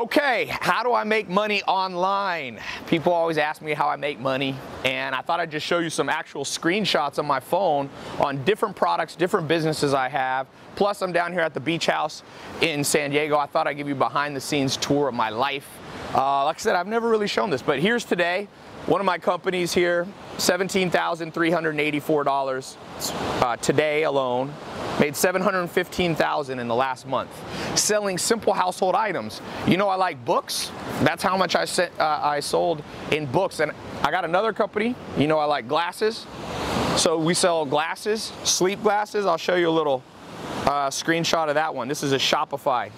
Okay, how do I make money online? People always ask me how I make money, and I thought I'd just show you some actual screenshots on my phone on different products, different businesses I have. Plus, I'm down here at the beach house in San Diego. I thought I'd give you a behind the scenes tour of my life. Like I said, I've never really shown this, but here's today. One of my companies here, $17,384 today alone. Made $715,000 in the last month, selling simple household items. You know I like books. That's how much I sold in books. And I got another company. You know I like glasses. So we sell glasses, sleep glasses. I'll show you a little screenshot of that one. This is a Shopify.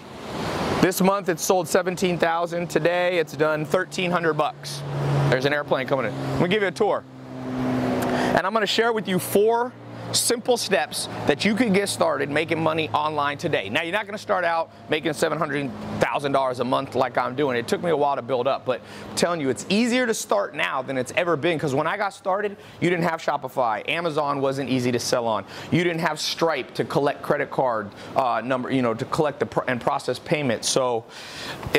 This month it sold $17,000. Today it's done $1,300 bucks. There's an airplane coming in. I'm gonna give you a tour. And I'm gonna share with you 4 simple steps that you can get started making money online today. Now, you're not going to start out making $700,000 a month like I'm doing. It took me a while to build up, but I'm telling you, it's easier to start now than it's ever been, because when I got started, you didn't have Shopify. Amazon wasn't easy to sell on. You didn't have Stripe to collect credit card to collect and process payments. So,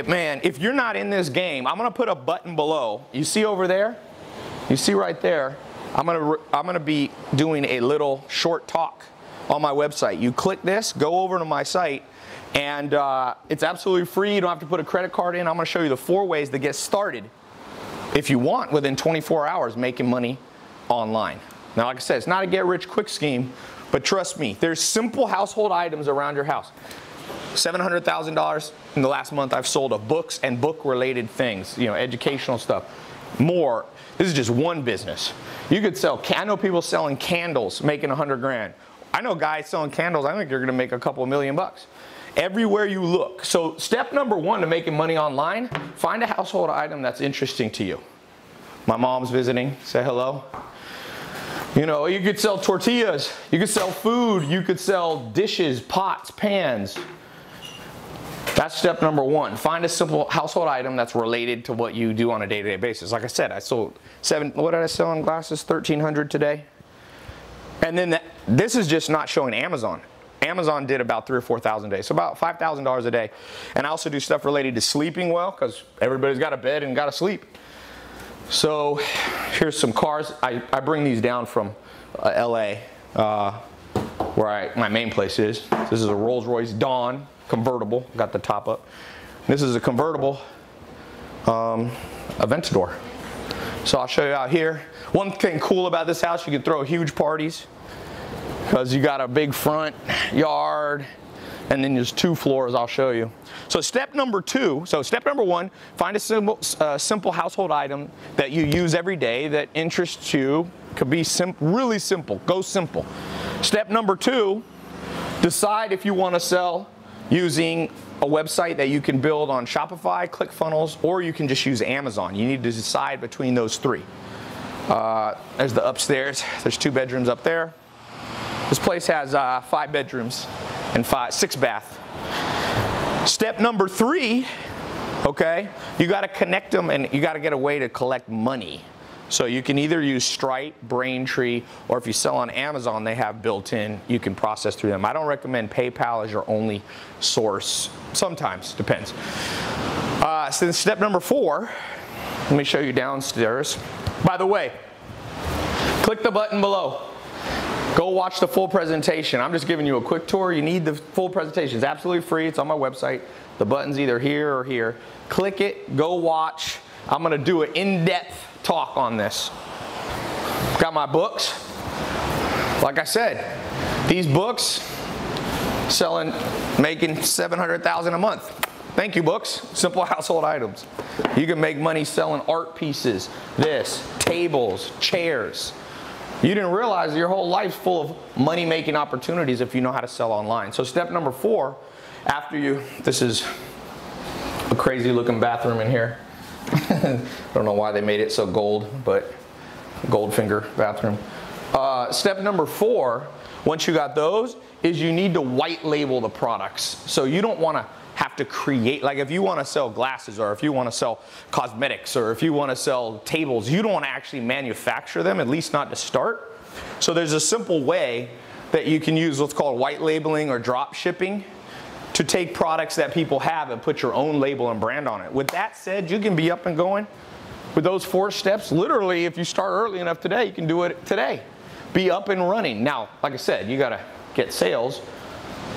man, if you're not in this game, I'm going to put a button below. You see over there? You see right there? I'm gonna be doing a little short talk on my website. You click this, go over to my site, and it's absolutely free. You don't have to put a credit card in. I'm gonna show you the 4 ways to get started, if you want, within 24 hours making money online. Now, like I said, it's not a get-rich-quick scheme, but trust me, there's simple household items around your house. $700,000 in the last month I've sold of books and book-related things, you know, educational stuff. More. This is just one business. You could sell, I know people selling candles making 100 grand. I know guys selling candles, I think you're gonna make a couple $1,000,000 bucks. Everywhere you look. So step number 1 to making money online, find a household item that's interesting to you. My mom's visiting, say hello. You know, you could sell tortillas, you could sell food, you could sell dishes, pots, pans. That's step number 1. Find a simple household item that's related to what you do on a day-to-day basis. Like I said, I sold what did I sell in glasses? 1,300 today. And then this is just not showing Amazon. Amazon did about $3,000 or $4,000 a day, so about $5,000 a day. And I also do stuff related to sleeping well, because everybody's got a bed and got to sleep. So here's some cars. I bring these down from LA, where my main place is. This is a Rolls-Royce Dawn convertible, got the top up. This is a convertible Aventador. So I'll show you out here. One thing cool about this house, you can throw huge parties because you got a big front yard, and then there's 2 floors. I'll show you. So step number 2, so step number 1, find a simple household item that you use every day that interests you. Could be really simple. Go simple. Step number 2, decide if you want to sell using a website that you can build on Shopify, ClickFunnels, or you can just use Amazon. You need to decide between those 3. There's the upstairs. There's 2 bedrooms up there. This place has 5 bedrooms and 6 bath. Step number 3, okay, you got to connect them, and you got to get a way to collect money. So you can either use Stripe, Braintree, or if you sell on Amazon, they have built-in, you can process through them. I don't recommend PayPal as your only source. Sometimes, depends. So step number 4, let me show you downstairs. By the way, click the button below. Go watch the full presentation. I'm just giving you a quick tour. You need the full presentation. It's absolutely free. It's on my website. The button's either here or here. Click it, go watch. I'm gonna do an in-depth talk on this. Got my books. Like I said, these books making $700,000 a month. Thank you, books. Simple household items. You can make money selling art pieces, tables, chairs. You didn't realize your whole life's full of money-making opportunities if you know how to sell online. So step number 4, this is a crazy looking bathroom in here. I don't know why they made it so gold, but Goldfinger bathroom. Step number 4, once you got those, is you need to white label the products. So you don't want to have to create, like if you want to sell glasses, or if you want to sell cosmetics, or if you want to sell tables, you don't want to actually manufacture them, at least not to start. So there's a simple way that you can use what's called white labeling or drop shipping. to take products that people have and put your own label and brand on it. With that said, you can be up and going with those 4 steps. Literally, if you start early enough today, you can do it today. Be up and running. Now, like I said, you gotta get sales,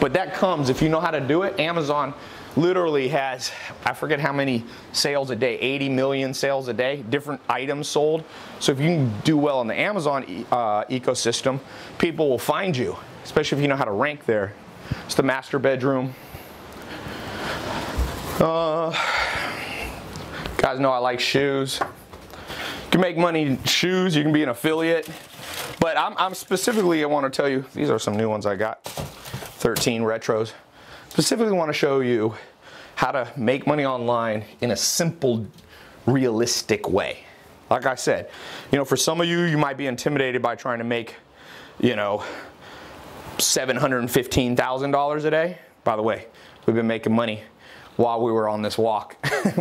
but that comes if you know how to do it. Amazon literally has, I forget how many sales a day, 80 million sales a day, different items sold. So if you can do well in the Amazon ecosystem, people will find you, especially if you know how to rank there. It's the master bedroom. Guys know I like shoes. You can make money in shoes, you can be an affiliate. But I'm specifically, I want to tell you, these are some new ones I got, 13 retros. Specifically want to show you how to make money online in a simple, realistic way. Like I said, you know, for some of you, you might be intimidated by trying to make, you know, $715,000 a day. By the way, we've been making money while we were on this walk.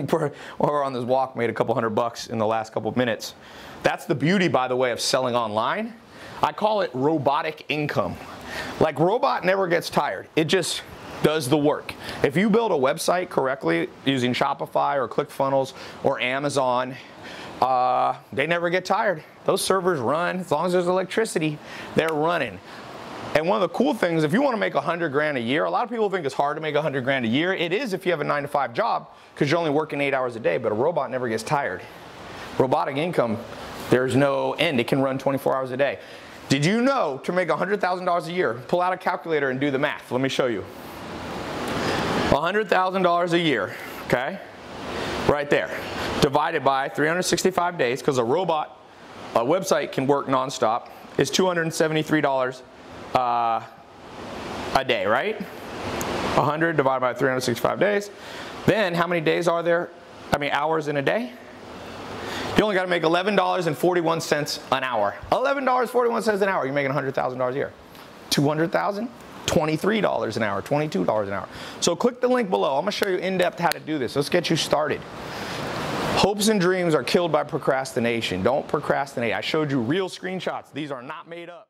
While we were on this walk, made a couple $100 in the last couple of minutes. That's the beauty, by the way, of selling online. I call it robotic income. Like, robot never gets tired. It just does the work. If you build a website correctly using Shopify or ClickFunnels or Amazon, they never get tired. Those servers run. As long as there's electricity, they're running. And one of the cool things, if you want to make 100 grand a year, a lot of people think it's hard to make 100 grand a year. It is if you have a 9-to-5 job, because you're only working 8 hours a day, but a robot never gets tired. Robotic income, there's no end. It can run 24 hours a day. Did you know to make $100,000 a year, pull out a calculator and do the math. Let me show you. $100,000 a year, okay? Right there. Divided by 365 days, because a robot, a website can work nonstop, is $273 a day, right? 100 divided by 365 days. Then how many days are there? Hours in a day? You only got to make $11.41 an hour. $11.41 an hour. You're making $100,000 a year. 200,000? $23 an hour, $22 an hour. So click the link below. I'm going to show you in depth how to do this. Let's get you started. Hopes and dreams are killed by procrastination. Don't procrastinate. I showed you real screenshots. These are not made up.